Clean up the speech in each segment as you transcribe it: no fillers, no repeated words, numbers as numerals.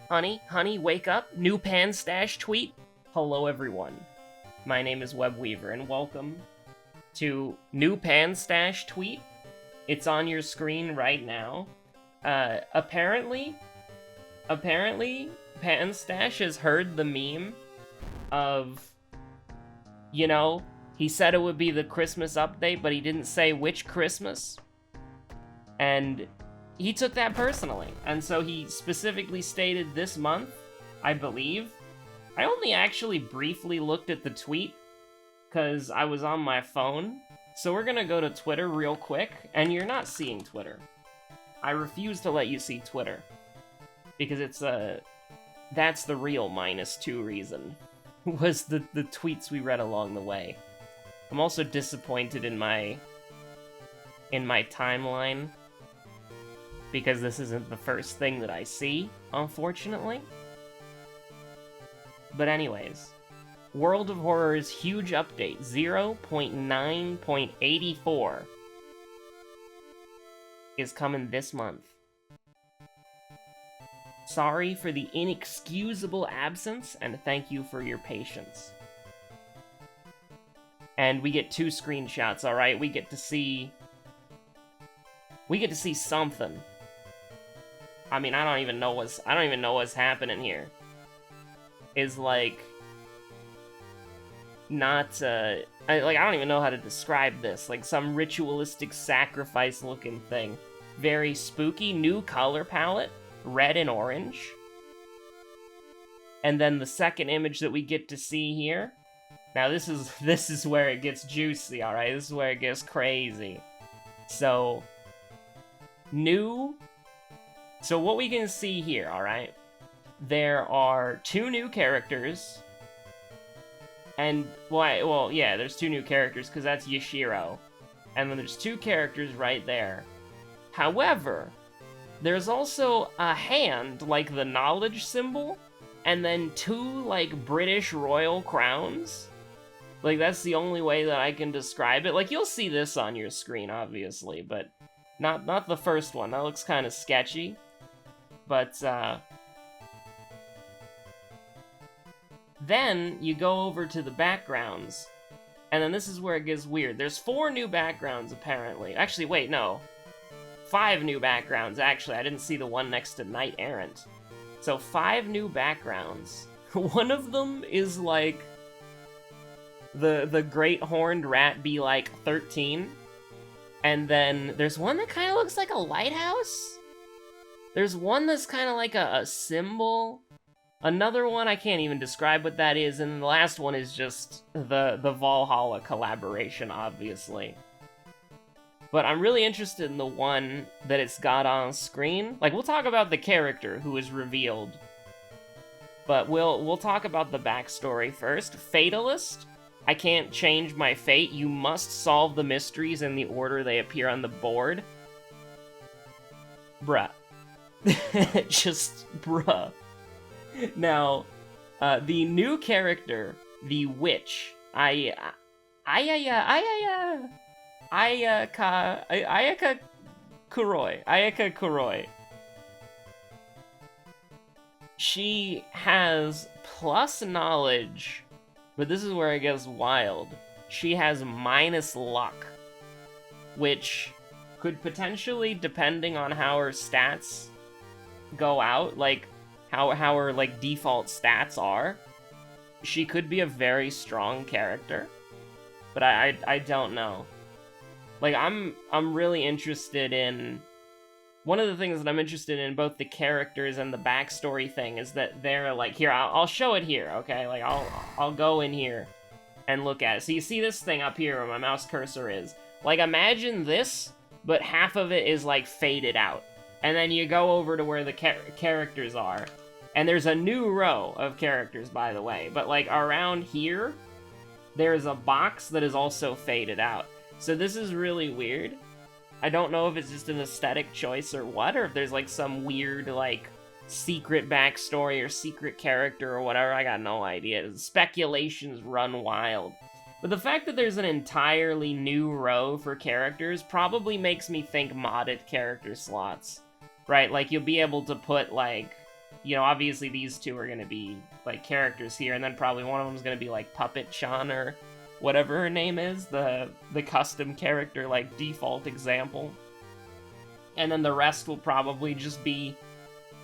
Honey, wake up. New Panstz tweet. Hello, everyone. My name is Webweaver, and welcome to new Panstz tweet. It's on your screen right now. Apparently, Panstz has heard the meme of, he said it would be the Christmas update, but he didn't say which Christmas. And he took that personally, and so he specifically stated this month, I believe. I only actually briefly looked at the tweet, because I was on my phone, so we're gonna go to Twitter real quick, and you're not seeing Twitter. I refuse to let you see Twitter, because that's the real -2 reason, was the tweets we read along the way. I'm also disappointed in my timeline, because this isn't the first thing that I see, unfortunately. But anyways, World of Horror's huge update, 0.9.84, is coming this month. Sorry for the inexcusable absence, and thank you for your patience. And we get 2 screenshots, alright? We get to see something. I mean, I don't even know what's happening here. Is like not I don't even know how to describe this. Like some ritualistic sacrifice looking thing. Very spooky, new color palette, red and orange. And then the second image that we get to see here. Now this is where it gets juicy, alright? This is where it gets crazy. So what we can see here, alright? There are 2 new characters. And, yeah, there's 2 new characters, because that's Yashiro. And then there's 2 characters right there. However, there's also a hand, like the knowledge symbol, and then 2, like, British royal crowns. Like, that's the only way that I can describe it. Like, you'll see this on your screen, obviously, but not the first one. That looks kind of sketchy. But, then you go over to the backgrounds, and then this is where it gets weird. There's 4 new backgrounds, apparently. Actually, wait, no. 5 new backgrounds, actually. I didn't see the one next to Knight Errant. So 5 new backgrounds. One of them is, like, the Great Horned Rat be, like, 13. And then there's one that kind of looks like a lighthouse. There's one that's kind of like a symbol. Another one, I can't even describe what that is, and the last one is just the Valhalla collaboration, obviously. But I'm really interested in the one that it's got on screen. Like, we'll talk about the character who is revealed, but we'll talk about the backstory first. Fatalist, I can't change my fate. You must solve the mysteries in the order they appear on the board. Bruh. Just bruh. Now, the new character, the witch, Ayaka Kuroi. She has plus knowledge, but this is where it gets wild. She has minus luck, which could potentially, depending on how her stats go out, like how her like default stats are, she could be a very strong character. But I don't know. Like, I'm really interested in... One of the things that I'm interested in, both the characters and the backstory thing, is that they're like... Here, I'll show it here, okay? Like, I'll go in here and look at it. So you see this thing up here where my mouse cursor is. Like, imagine this, but half of it is, like, faded out. And then you go over to where the characters are. And there's a new row of characters, by the way. But, like, around here, there's a box that is also faded out. So this is really weird. I don't know if it's just an aesthetic choice or what, or if there's, like, some weird, like, secret backstory or secret character or whatever. I got no idea. Speculations run wild. But the fact that there's an entirely new row for characters probably makes me think modded character slots. Right? Like, you'll be able to put, like, you know, obviously these two are gonna be, like, characters here, and then probably one of them's gonna be, like, Puppet Chan or whatever her name is, the custom character, like, default example. And then the rest will probably just be,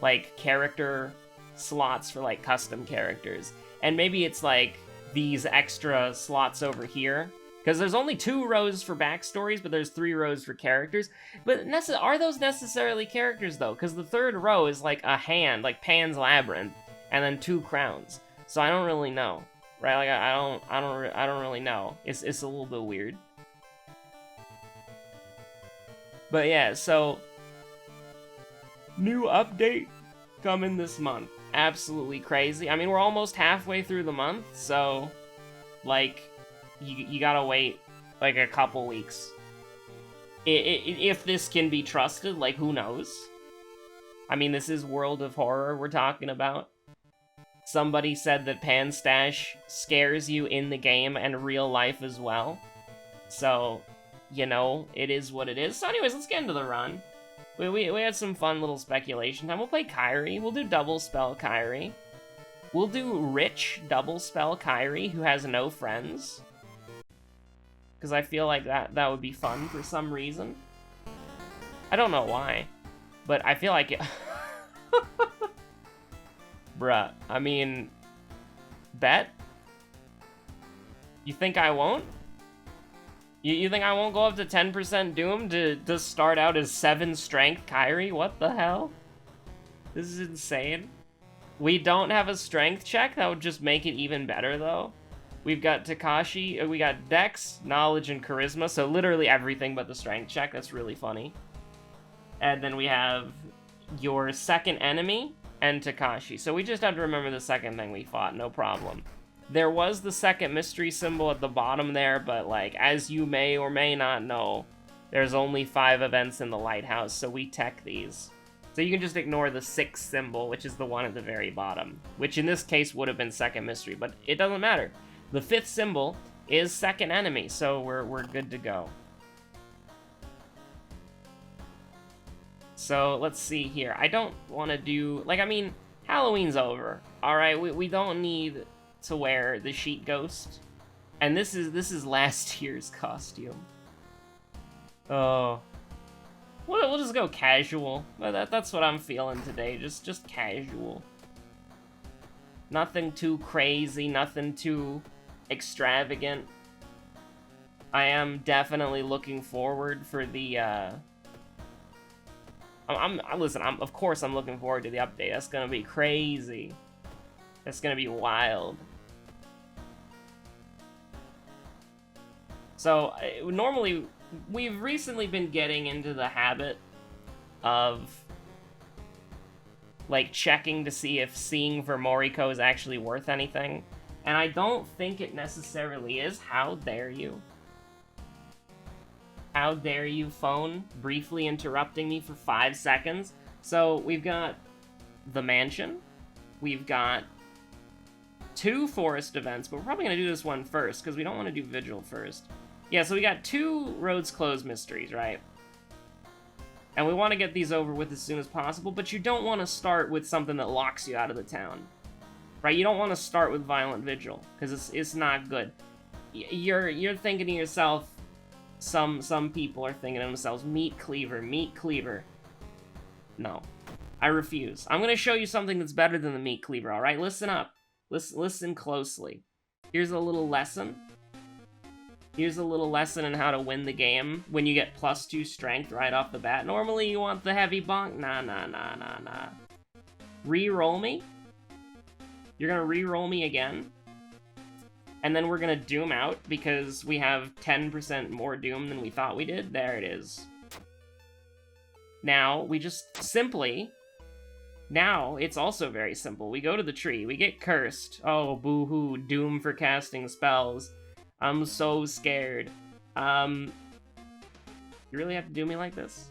like, character slots for, like, custom characters. And maybe it's, like, these extra slots over here, because there's only 2 rows for backstories, but there's 3 rows for characters. But are those necessarily characters, though? Because the 3rd row is, like, a hand, like Pan's Labyrinth, and then 2 crowns. So I don't really know. Right, like I don't really know. It's a little bit weird. But yeah, so new update coming this month. Absolutely crazy. I mean, we're almost halfway through the month, so like you gotta wait like a couple weeks. If this can be trusted, like who knows? I mean, this is World of Horror we're talking about. Somebody said that Panstz scares you in the game and real life as well. So, you know, it is what it is. So anyways, let's get into the run. We had some fun little speculation time. We'll play Kyrie. We'll do double spell Kyrie. We'll do Rich double spell Kyrie, who has no friends. Because I feel like that would be fun for some reason. I don't know why, but I feel like it... Bruh, I mean, bet? You think I won't? You think I won't go up to 10% Doom to start out as 7 Strength Kyrie? What the hell? This is insane. We don't have a Strength check? That would just make it even better, though. We've got Takashi, we got Dex, Knowledge, and Charisma, so literally everything but the Strength check. That's really funny. And then we have your second enemy, and Takashi. So we just have to remember the second thing we fought, no problem. There was the second mystery symbol at the bottom there, but like, as you may or may not know, there's only 5 events in the lighthouse, so we tech these. So you can just ignore the 6th symbol, which is the one at the very bottom, which in this case would have been second mystery, but it doesn't matter. The 5th symbol is second enemy, so we're good to go. So, let's see here. I don't want to do... Like, I mean, Halloween's over. Alright, we don't need to wear the Sheet Ghost. And this is last year's costume. Oh. We'll just go casual. That's what I'm feeling today. Just casual. Nothing too crazy, nothing too extravagant. I am definitely looking forward for the, listen, of course I'm looking forward to the update. That's gonna be crazy. That's gonna be wild. So, normally, we've recently been getting into the habit of, like, checking to see if seeing for Moriko is actually worth anything. And I don't think it necessarily is. How dare you? How dare you, phone, briefly interrupting me for 5 seconds? So, we've got the mansion. We've got 2 forest events, but we're probably going to do this one first, because we don't want to do Vigil first. Yeah, so we got 2 roads closed mysteries, right? And we want to get these over with as soon as possible, but you don't want to start with something that locks you out of the town. Right? You don't want to start with Violent Vigil, because it's not good. You're thinking to yourself, some people are thinking to themselves, meat cleaver. No. I refuse. I'm going to show you something that's better than the meat cleaver, alright? Listen up. Listen closely. Here's a little lesson. Here's a little lesson on how to win the game when you get +2 strength right off the bat. Normally you want the heavy bonk. Nah. Re-roll me. You're gonna re-roll me again. And then we're gonna doom out because we have 10% more doom than we thought we did. There it is. Now, we just simply... Now, it's also very simple. We go to the tree, we get cursed. Oh, boo-hoo, doom for casting spells. I'm so scared. You really have to do me like this?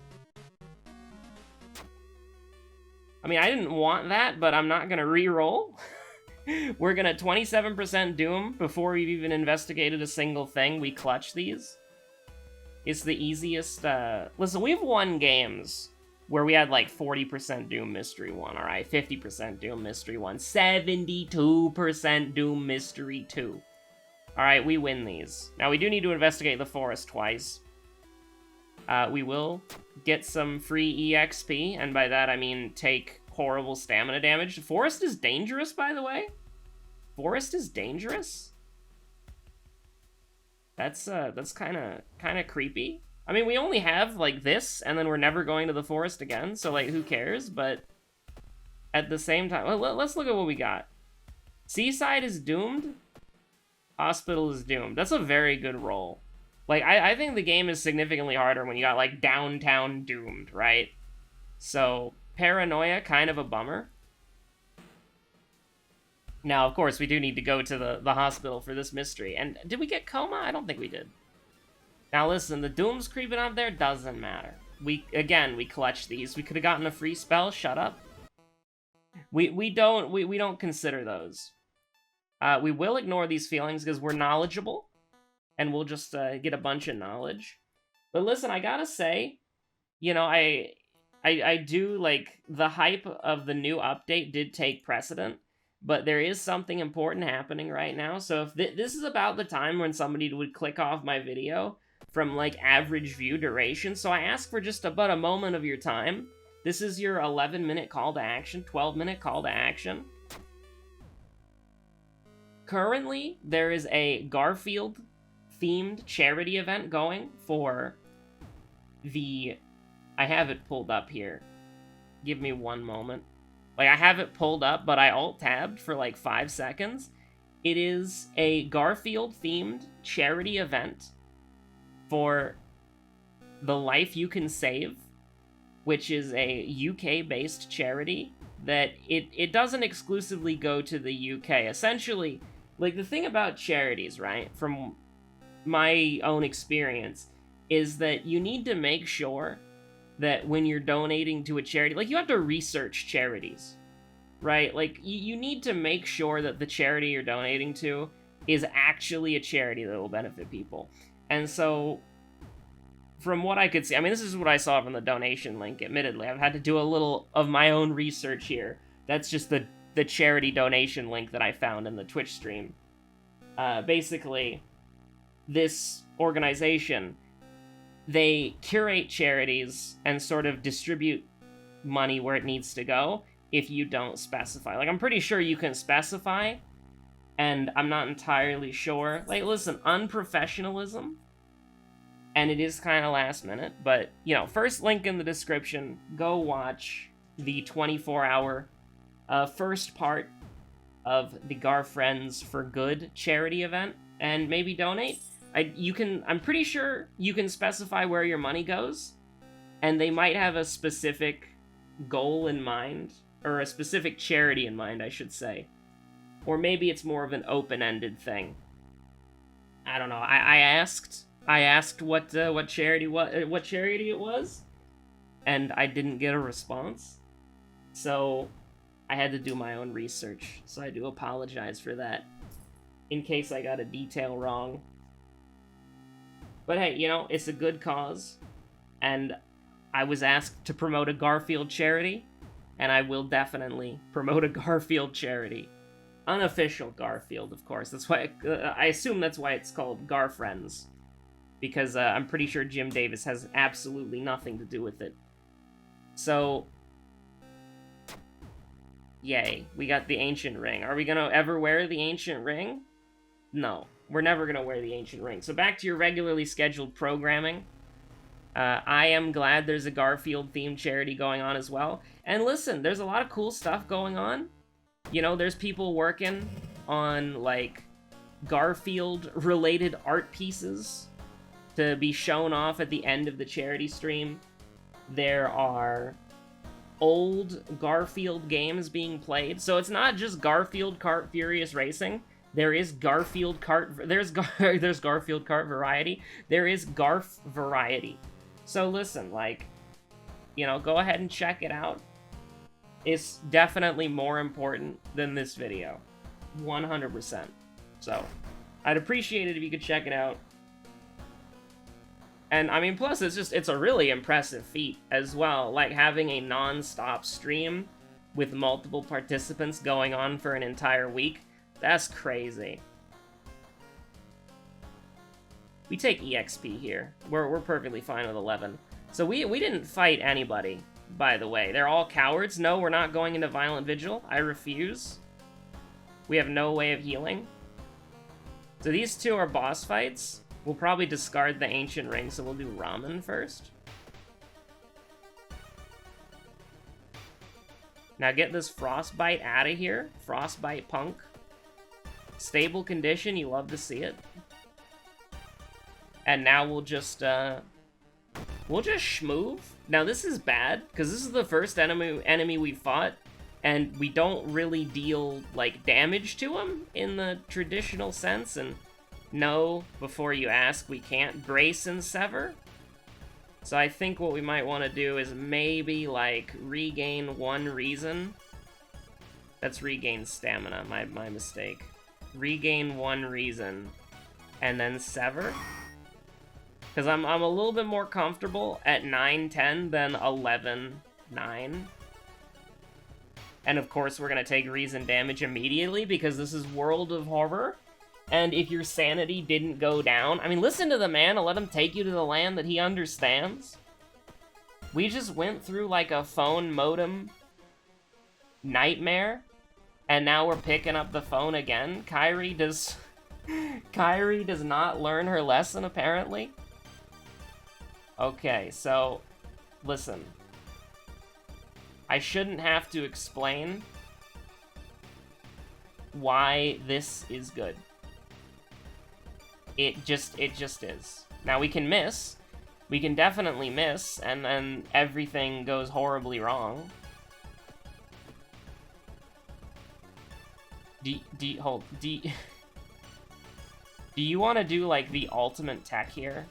I mean, I didn't want that, but I'm not gonna re-roll. We're gonna 27% doom before we've even investigated a single thing. We clutch these. It's the easiest, listen, we've won games where we had like 40% Doom Mystery 1, alright? 50% Doom Mystery 1, 72% Doom Mystery 2. Alright, we win these. Now, we do need to investigate the forest twice. We will get some free EXP, and by that I mean take horrible stamina damage. Forest is dangerous, by the way. Forest is dangerous? That's kind of creepy. I mean, we only have, like, this, and then we're never going to the forest again, so, like, who cares? But at the same time, well, let's look at what we got. Seaside is doomed. Hospital is doomed. That's a very good roll. Like, I think the game is significantly harder when you got, like, downtown doomed, right? So, paranoia, kind of a bummer. Now, of course, we do need to go to the hospital for this mystery. And did we get coma? I don't think we did. Now listen, the Doom's creeping up there, doesn't matter. We clutch these. We could have gotten a free spell, shut up. We don't consider those. We will ignore these feelings because we're knowledgeable, and we'll just get a bunch of knowledge. But listen, I gotta say, you know, I do, like, the hype of the new update did take precedent, but there is something important happening right now, so if this is about the time when somebody would click off my video from, like, average view duration, so I ask for just about a moment of your time. This is your 11-minute call to action, 12-minute call to action. Currently, there is a Garfield-themed charity event going for the... I have it pulled up here. Give me one moment. Like, I have it pulled up, but I alt-tabbed for, like, 5 seconds. It is a Garfield-themed charity event for The Life You Can Save, which is a UK-based charity that it doesn't exclusively go to the UK. Essentially, like, the thing about charities, right, from my own experience, is that you need to make sure that when you're donating to a charity, like, you have to research charities, right? Like, you need to make sure that the charity you're donating to is actually a charity that will benefit people. And so, from what I could see, I mean, this is what I saw from the donation link, admittedly. I've had to do a little of my own research here. That's just the charity donation link that I found in the Twitch stream. Basically, this organization, they curate charities and sort of distribute money where it needs to go if you don't specify. Like, I'm pretty sure you can specify, and I'm not entirely sure. Like, listen, unprofessionalism, and it is kind of last minute, but, you know, first link in the description, go watch the 24-hour first part of the GARFRIENDS for Good charity event, and maybe donate. I'm pretty sure you can specify where your money goes, and they might have a specific goal in mind, or a specific charity in mind, I should say. Or maybe it's more of an open-ended thing. I don't know. I asked what charity it was, and I didn't get a response. So I had to do my own research. So I do apologize for that, in case I got a detail wrong. But hey, you know, it's a good cause, and I was asked to promote a Garfield charity, and I will definitely promote a Garfield charity. Unofficial Garfield, of course. That's why I assume that's why it's called GARFRIENDS, because I'm pretty sure Jim Davis has absolutely nothing to do with it. So, yay, we got the Ancient Ring. Are we gonna ever wear the Ancient Ring? No, we're never gonna wear the Ancient Ring. So back to your regularly scheduled programming. I am glad there's a Garfield-themed charity going on as well. And listen, there's a lot of cool stuff going on. You know, there's people working on, like, Garfield-related art pieces to be shown off at the end of the charity stream. There are old Garfield games being played. So it's not just Garfield Kart Furious Racing. There is Garfield Kart... There's Garfield Kart Variety. There is Garf Variety. So listen, like, you know, go ahead and check it out. It's definitely more important than this video. 100%. So, I'd appreciate it if you could check it out. And, I mean, plus, it's a really impressive feat as well. Like, having a non-stop stream with multiple participants going on for an entire week. That's crazy. We take EXP here. We're perfectly fine with 11. So we didn't fight anybody, by the way. They're all cowards. No, we're not going into Violent Vigil. I refuse. We have no way of healing. So these two are boss fights. We'll probably discard the Ancient Ring, so we'll do Ramen first. Now get this Frostbite out of here. Frostbite Punk. Stable condition, you love to see it. And now we'll just schmoove. Now this is bad, because this is the first enemy we fought, and we don't really deal, like, damage to him in the traditional sense, and no, before you ask, we can't brace and sever. So I think what we might want to do is maybe, like, regain 1 reason. That's regain stamina, my mistake. Regain 1 reason, and then sever. Because I'm a little bit more comfortable at 9-10 than 11-9. And of course we're going to take reason damage immediately because this is World of Horror. And if your sanity didn't go down... I mean, listen to the man and let him take you to the land that he understands. We just went through, like, a phone modem nightmare. And now we're picking up the phone again. Kyrie does not learn her lesson, apparently. Okay, so... Listen. I shouldn't have to explain why this is good. It just is. Now, we can miss. We can definitely miss, and then everything goes horribly wrong. Do you want to do, like, the ultimate tech here?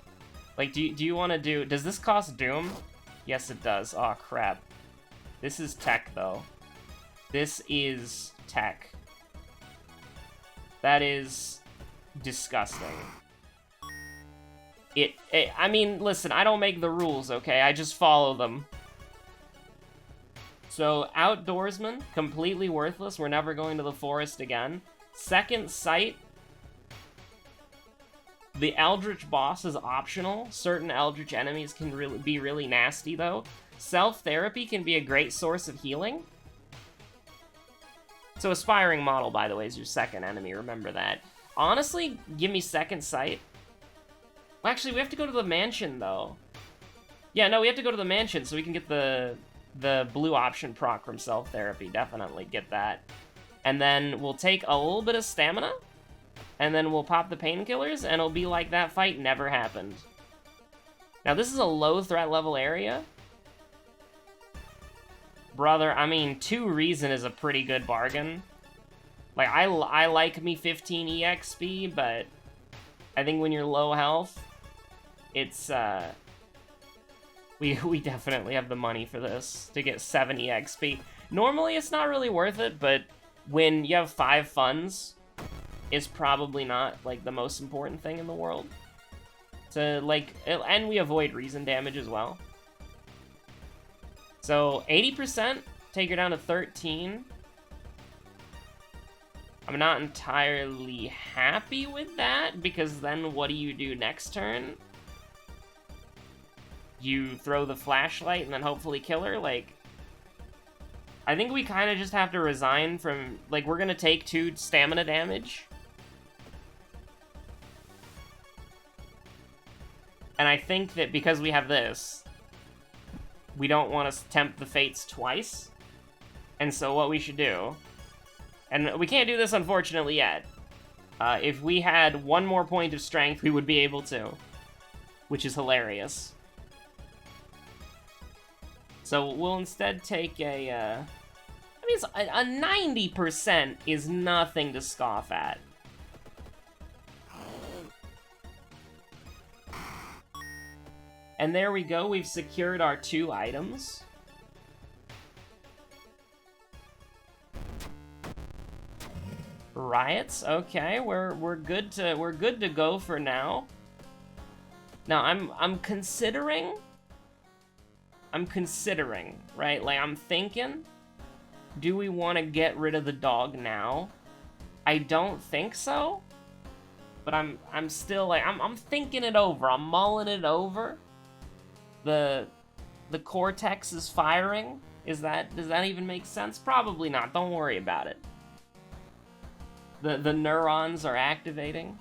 Like, do you want to do... Does this cost Doom? Yes, it does. Aw, crap. This is tech, though. This is tech. That is disgusting. I mean, listen, I don't make the rules, okay? I just follow them. So, Outdoorsman, completely worthless. We're never going to the forest again. Second Sight. The Eldritch boss is optional. Certain Eldritch enemies can be really nasty, though. Self-therapy can be a great source of healing. So Aspiring Model, by the way, is your second enemy. Remember that. Honestly, give me Second Sight. Well, actually, we have to go to the mansion, though. Yeah, no, we have to go to the mansion so we can get the blue option proc from Self-therapy. Definitely get that. And then we'll take a little bit of stamina. And then we'll pop the painkillers, and it'll be like that fight never happened. Now, this is a low threat level area. Brother, I mean, 2 reason is a pretty good bargain. Like, I like me 15 EXP, but I think when you're low health, it's, we definitely have the money for this to get 7 EXP. Normally, it's not really worth it, but when you have 5 funds... is probably not, like, the most important thing in the world. To, like, and we avoid reason damage as well. So, 80%, take her down to 13. I'm not entirely happy with that, because then what do you do next turn? You throw the flashlight and then hopefully kill her? Like, I think we kind of just have to resign from, like, we're gonna take 2 stamina damage. And I think that because we have this, we don't want to tempt the fates twice. And so what we should do... And we can't do this, unfortunately, yet. If we had 1 more point of strength, we would be able to. Which is hilarious. So we'll instead take a... I mean, a 90% is nothing to scoff at. And there we go, we've secured our 2 items. Riots, okay, we're good to go for now. Now, I'm considering, right? Like, I'm thinking, do we want to get rid of the dog now? I don't think so. But I'm still like, I'm thinking it over. I'm mulling it over. The cortex is firing. Does that even make sense? Probably not. Don't worry about it. The neurons are activating.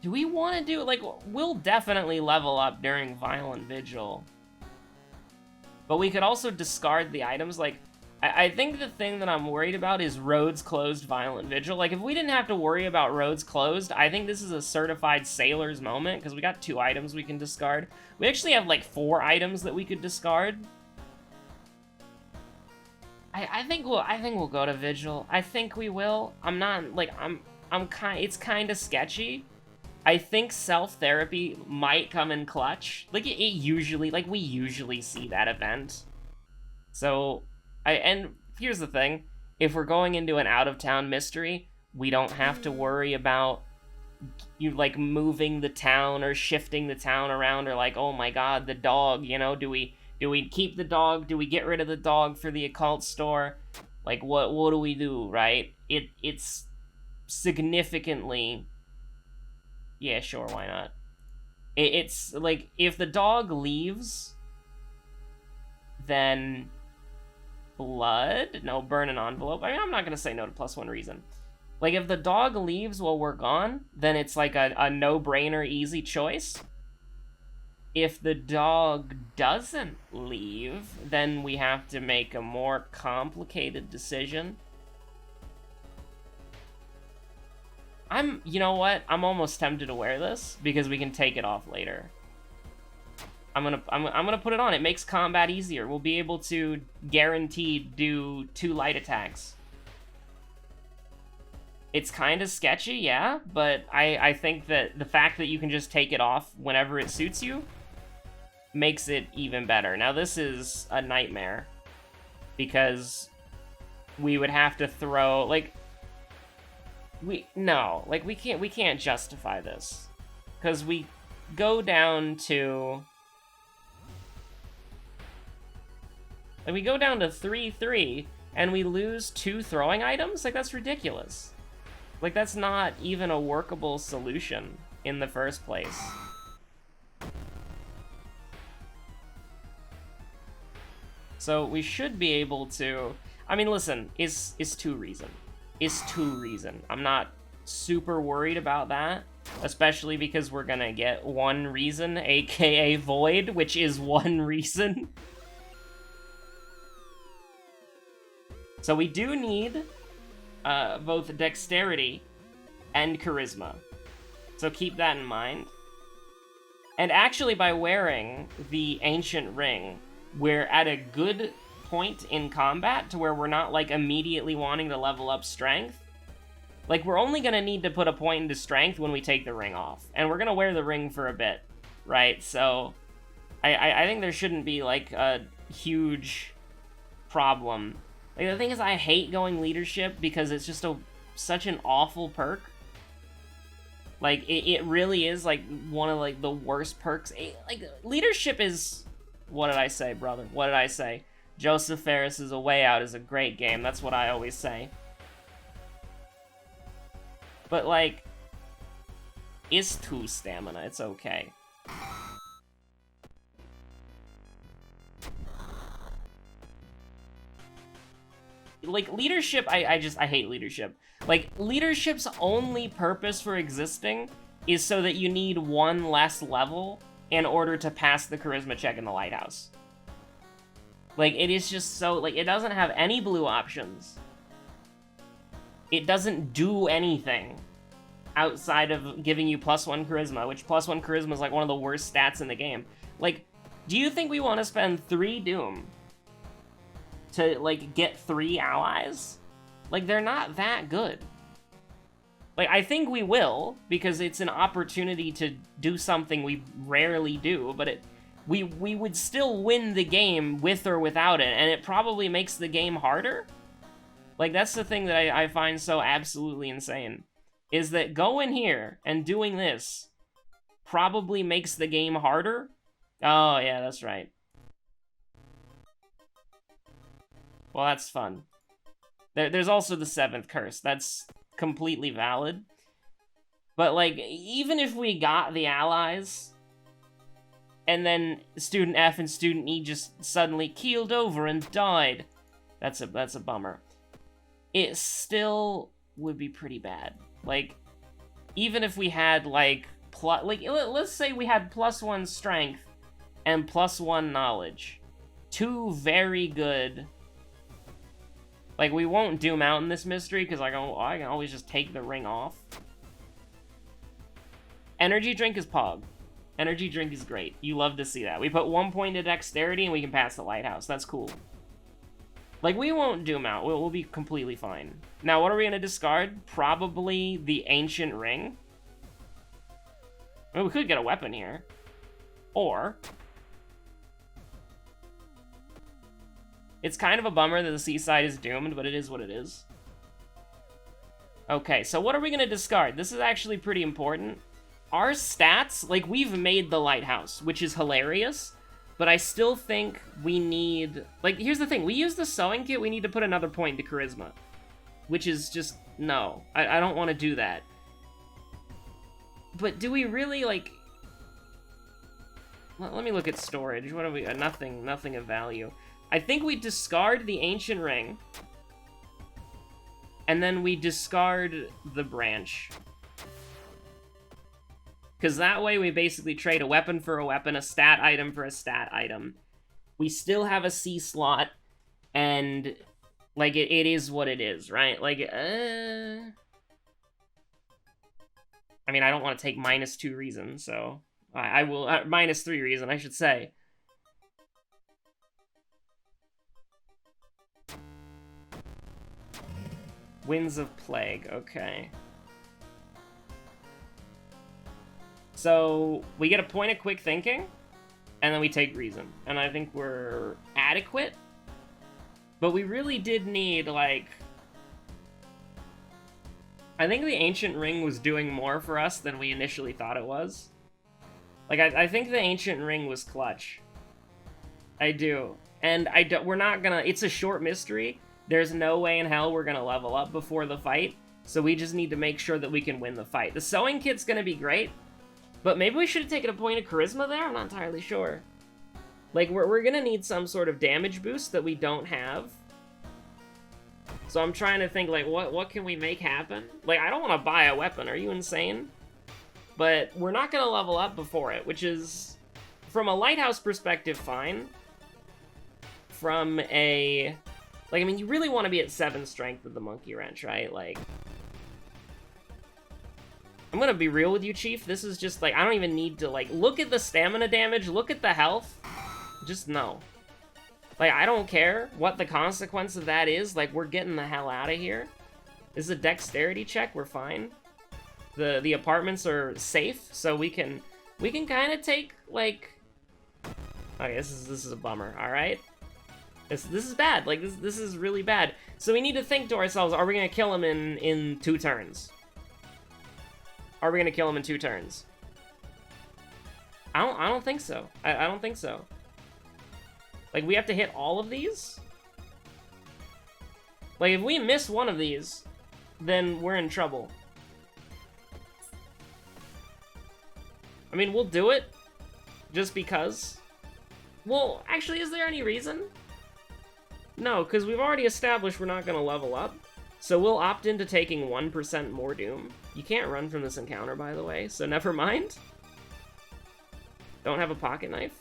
Do we want to do, like, we'll definitely level up during Violent Vigil. But we could also discard the items. Like, I think the thing that I'm worried about is roads closed Violent Vigil. Like, if we didn't have to worry about roads closed, I think this is a certified Sailor's moment, because we got 2 items we can discard. We actually have, like, 4 items that we could discard. I think we'll go to Vigil. I think we will. I'm not, like, it's kind of sketchy. I think self-therapy might come in clutch. Like, it usually, like, we usually see that event. So... and here's the thing, if we're going into an out-of-town mystery, we don't have to worry about you, like, moving the town or shifting the town around, or like, oh my god, the dog, you know, do we keep the dog, do we get rid of the dog for the occult store? Like, what do we do, right? It's significantly, yeah, sure, why not? It's, like, if the dog leaves, then... blood? No, burn an envelope. I mean, I'm not gonna say no to +1 reason. Like, if the dog leaves while we're gone, then it's like a no-brainer, easy choice. If the dog doesn't leave, then we have to make a more complicated decision. You know what? I'm almost tempted to wear this, because we can take it off later. I'm gonna put it on. It makes combat easier. We'll be able to guaranteed do 2 light attacks. It's kind of sketchy, yeah, but I think that the fact that you can just take it off whenever it suits you makes it even better. Now, this is a nightmare, because we would have to throw, like, we can't justify this, because we go down to... like, we go down to 3-3, and we lose 2 throwing items? Like, that's ridiculous. Like, that's not even a workable solution in the first place. So, we should be able to... I mean, listen, is 2 reason. Is 2 reason. I'm not super worried about that, especially because we're gonna get 1 reason, aka Void, which is 1 reason. So we do need both dexterity and charisma. So keep that in mind. And actually, by wearing the Ancient Ring, we're at a good point in combat to where we're not, like, immediately wanting to level up strength. Like, we're only gonna need to put a point into strength when we take the ring off. And we're gonna wear the ring for a bit, right? So I think there shouldn't be, like, a huge problem. Like, the thing is, I hate going leadership because it's just such an awful perk. Like, it really is, like, one of, like, the worst perks. Like, leadership is... what did I say, brother? What did I say? Joseph Ferris's A Way Out is a great game. That's what I always say. But, like, it's 2 stamina. It's okay. Like, leadership, I hate leadership. Like, leadership's only purpose for existing is so that you need 1 less level in order to pass the charisma check in the lighthouse. Like, it is just so, like, it doesn't have any blue options. It doesn't do anything outside of giving you +1 charisma, which +1 charisma is, like, one of the worst stats in the game. Like, do you think we want to spend 3 Doom to, like, get 3 allies? Like, they're not that good. Like, I think we will, because it's an opportunity to do something we rarely do, but we would still win the game with or without it, and it probably makes the game harder. Like, that's the thing that I find so absolutely insane, is that going here and doing this probably makes the game harder. Oh, yeah, that's right. Well, that's fun. There's also the 7th curse. That's completely valid. But, like, even if we got the allies, and then Student F and Student E just suddenly keeled over and died, that's a bummer. It still would be pretty bad. Like, even if we had, like, let's say we had +1 strength and +1 knowledge. 2 very good. Like, we won't doom out in this mystery, because I can always just take the ring off. Energy drink is pog. Energy drink is great. You love to see that. We put 1 point to dexterity, and we can pass the lighthouse. That's cool. Like, we won't doom out. We'll be completely fine. Now, what are we going to discard? Probably the ancient ring. I mean, we could get a weapon here. Or... it's kind of a bummer that the seaside is doomed, but it is what it is. Okay, so what are we going to discard? This is actually pretty important. Our stats, like, we've made the lighthouse, which is hilarious, but I still think we need... like, here's the thing. We use the sewing kit, we need to put another point to charisma. Which is just... no. I don't want to do that. But do we really, like... let me look at storage. What are we... nothing of value. I think we discard the ancient ring. And then we discard the branch. Because that way we basically trade a weapon for a weapon, a stat item for a stat item. We still have a C slot, and, like, it is what it is, right? Like, I mean, I don't want to take -2 reason, so... I will... -3 reason, I should say. Winds of Plague, okay. So, we get a point of quick thinking, and then we take reason. And I think we're adequate. But we really did need, like... I think the Ancient Ring was doing more for us than we initially thought it was. Like, I think the Ancient Ring was clutch. I do. And we're not gonna... it's a short mystery. There's no way in hell we're gonna level up before the fight. So we just need to make sure that we can win the fight. The sewing kit's gonna be great. But maybe we should have taken a point of charisma there? I'm not entirely sure. Like, we're gonna need some sort of damage boost that we don't have. So I'm trying to think, like, what can we make happen? Like, I don't want to buy a weapon. Are you insane? But we're not gonna level up before it, which is, from a lighthouse perspective, fine. From a... like, I mean, you really want to be at 7 strength with the monkey wrench, right? Like... I'm gonna be real with you, Chief. This is just, like, I don't even need to, like, look at the stamina damage, look at the health. Just no. Like, I don't care what the consequence of that is. Like, we're getting the hell out of here. This is a dexterity check. We're fine. The apartments are safe, so we can kind of take, like... okay, this is a bummer, alright? This is bad. Like, this is really bad. So we need to think to ourselves, are we gonna kill him in 2 turns? Are we gonna kill him in 2 turns? I don't think so. I don't think so. Like, we have to hit all of these? Like, if we miss one of these, then we're in trouble. I mean, we'll do it. Just because. Well, actually, is there any reason? No, because we've already established we're not going to level up. So we'll opt into taking 1% more Doom. You can't run from this encounter, by the way, so never mind. Don't have a pocket knife.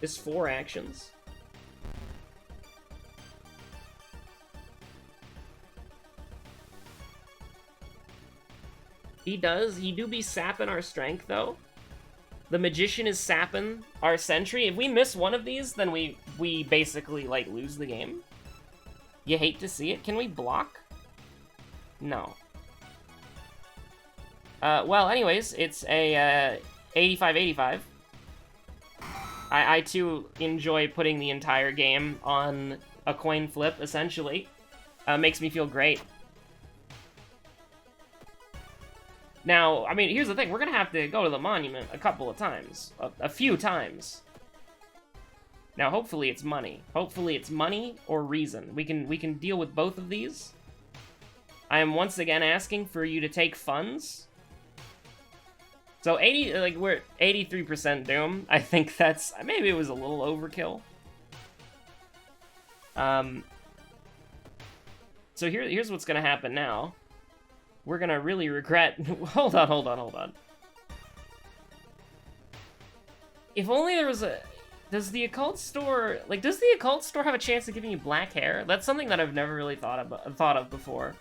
It's 4 actions. He do be sapping our strength, though. The Magician is sapping our Sentry. If we miss one of these, then we basically, like, lose the game. You hate to see it. Can we block? No. Well, anyways, it's a 85-85. I too enjoy putting the entire game on a coin flip, essentially. Makes me feel great. Now, I mean, here's the thing. We're gonna have to go to the monument a couple of times. A few times. Now, hopefully it's money. Hopefully it's money or reason. We can deal with both of these. I am once again asking for you to take funds. So we're at 83% doom. I think that's, maybe it was a little overkill. So here's what's gonna happen now. We're gonna really regret, hold on. If only there was does the occult store have a chance of giving you black hair? That's something that I've never really thought of before.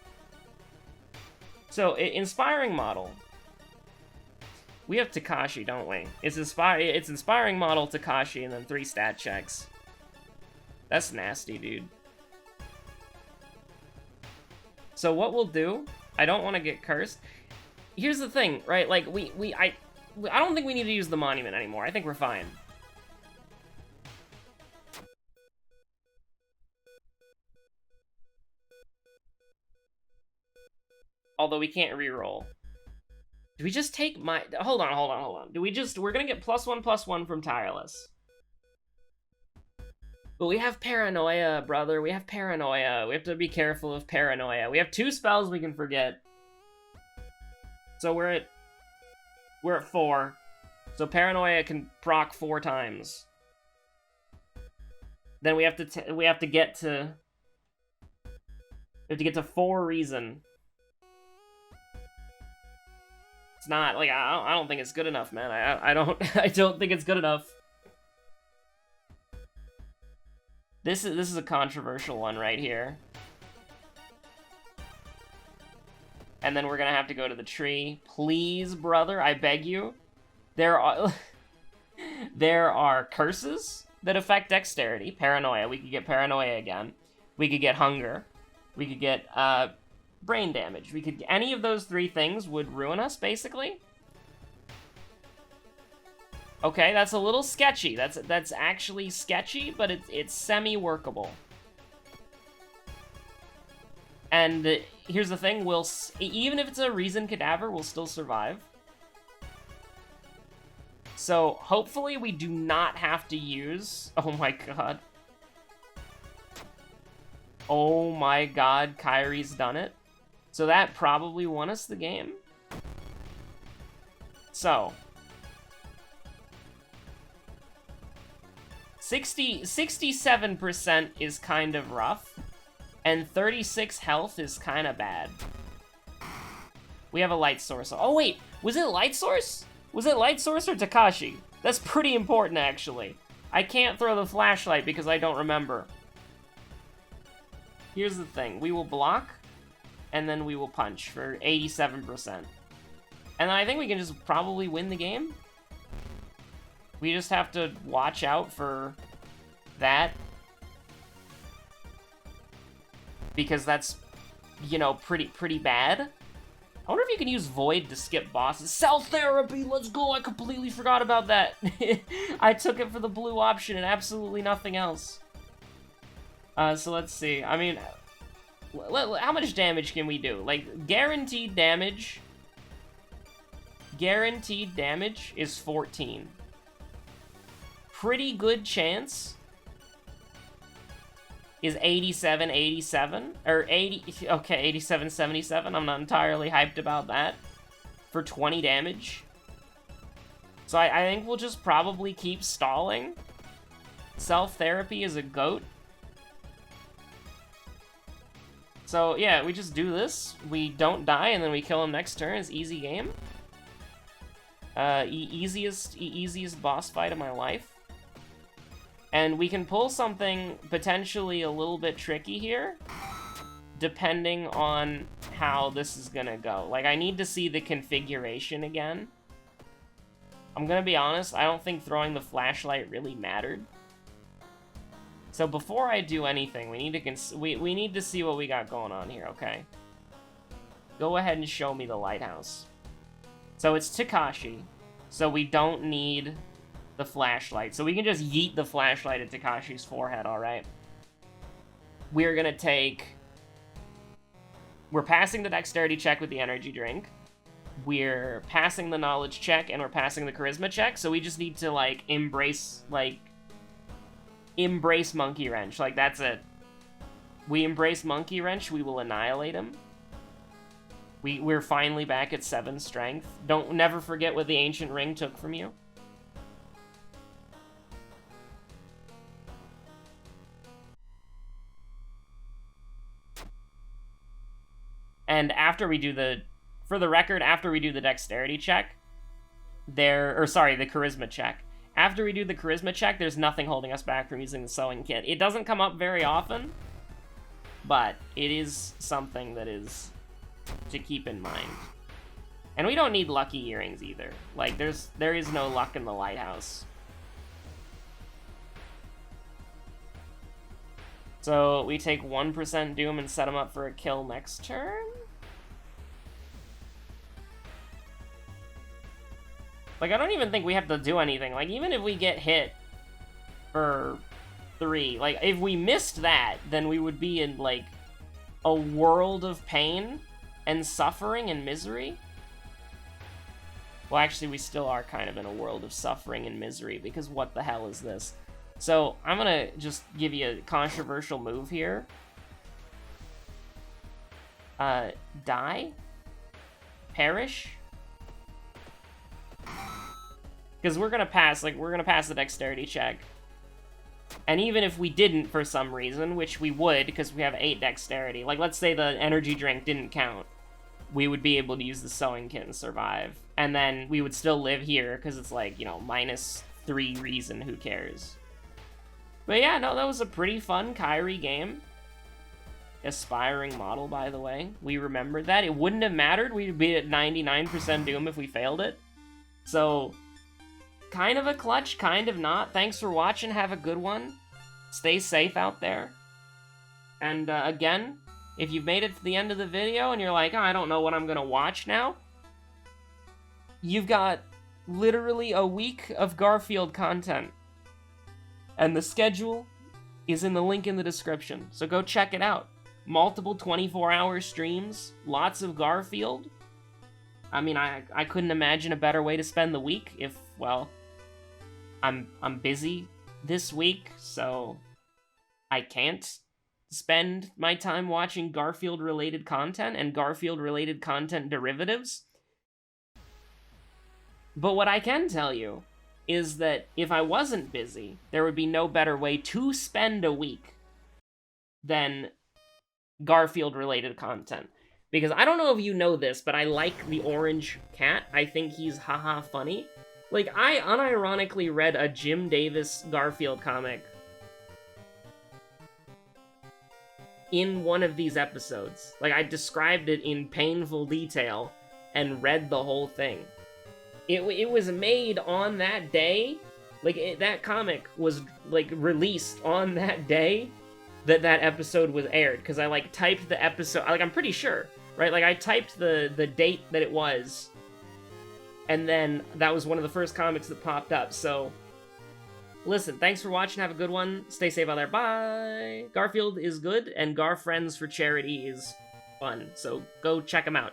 So, inspiring model. We have Takashi, don't we? It's inspiring model, Takashi, and then 3 stat checks. That's nasty, dude. So what we'll do, I don't want to get cursed. Here's the thing, right? Like, I don't think we need to use the monument anymore. I think we're fine. Although we can't reroll. Do we just take my... Hold on. We're gonna get +1/+1 from Tireless. But we have Paranoia, brother. We have Paranoia. We have to be careful of Paranoia. We have 2 spells we can forget. So we're at 4. So Paranoia can proc 4 times. Then we have to get to 4 reason. It's not like I don't think it's good enough, man. I don't think it's good enough. This is a controversial one right here. And then we're gonna have to go to the tree. Please, brother, I beg you. There are curses that affect dexterity. Paranoia. We could get Paranoia again. We could get Hunger. We could get brain damage. Any of those 3 things would ruin us, basically. Okay, that's a little sketchy. That's actually sketchy, but it's semi-workable. And here's the thing, even if it's a reason cadaver, we'll still survive. So hopefully we do not have to use... Oh my god. Oh my god, Kyrie's done it. So that probably won us the game. So 67% is kind of rough, and 36 health is kind of bad. We have a light source. Oh wait, was it light source? Was it light source or Takashi? That's pretty important, actually. I can't throw the flashlight because I don't remember. Here's the thing. We will block, and then we will punch for 87%. And then I think we can just probably win the game. We just have to watch out for that. Because that's, you know, pretty bad. I wonder if you can use Void to skip bosses. Cell therapy, let's go! I completely forgot about that. I took it for the blue option and absolutely nothing else. So let's see. I mean, how much damage can we do? Like, guaranteed damage is 14. Pretty good chance is 87, or 80, okay, 87, 77. I'm not entirely hyped about that for 20 damage. So I think we'll just probably keep stalling. Self-therapy is a goat. So yeah, we just do this. We don't die, and then we kill him next turn. It's easy game. Easiest boss fight of my life. And we can pull something potentially a little bit tricky here, depending on how this is gonna go. Like, I need to see the configuration again. I'm gonna be honest, I don't think throwing the flashlight really mattered. So before I do anything, we need to see what we got going on here, okay? Go ahead and show me the lighthouse. So it's Takashi, so we don't need the flashlight. So we can just yeet the flashlight at Takashi's forehead, alright? We're passing the dexterity check with the energy drink. we're passing the knowledge check and we're passing the charisma check, so we just need to, like, embrace Monkey Wrench. Like, that's it. We embrace Monkey Wrench, we will annihilate him. We're finally back at 7 strength. Never forget what the Ancient Ring took from you. And after we do for the record, after we do the dexterity check, the charisma check. After we do the charisma check, there's nothing holding us back from using the sewing kit. It doesn't come up very often, but it is something that is to keep in mind. And we don't need lucky earrings either. Like, there is no luck in the lighthouse. So we take 1% Doom and set him up for a kill next turn? Like, I don't even think we have to do anything. Like, even if we get hit for 3, like, if we missed that, then we would be in, like, a world of pain and suffering and misery. Well, actually, we still are kind of in a world of suffering and misery, because what the hell is this? So, I'm gonna just give you a controversial move here. Die? Perish? Because we're gonna pass the dexterity check. And even if we didn't for some reason, which we would, because we have 8 dexterity, like, let's say the energy drink didn't count, we would be able to use the sewing kit and survive. And then we would still live here, because it's like, you know, -3 reason, who cares? But yeah, no, that was a pretty fun Kyrie game. Aspiring model, by the way. We remembered that. It wouldn't have mattered. We'd be at 99% Doom if we failed it. So, kind of a clutch, kind of not. Thanks for watching. Have a good one. Stay safe out there. And again, if you've made it to the end of the video and you're like, oh, I don't know what I'm gonna watch now, you've got literally a week of Garfield content. And the schedule is in the link in the description, so go check it out. Multiple 24-hour streams, lots of Garfield. I mean, I couldn't imagine a better way to spend the week if, well, I'm busy this week, so I can't spend my time watching Garfield-related content and Garfield-related content derivatives. But what I can tell you is that if I wasn't busy, there would be no better way to spend a week than Garfield-related content. Because I don't know if you know this, but I like the orange cat. I think he's haha funny. Like, I unironically read a Jim Davis Garfield comic in one of these episodes. Like, I described it in painful detail and read the whole thing. It was made on that day. Like, that comic was, like, released on that day that episode was aired. Because I, like, typed the episode... Like, I'm pretty sure, right? Like, I typed the date that it was. And then that was one of the first comics that popped up. So, listen, thanks for watching. Have a good one. Stay safe out there. Bye! Garfield is good, and GARFRIENDS for charity is fun. So, go check them out.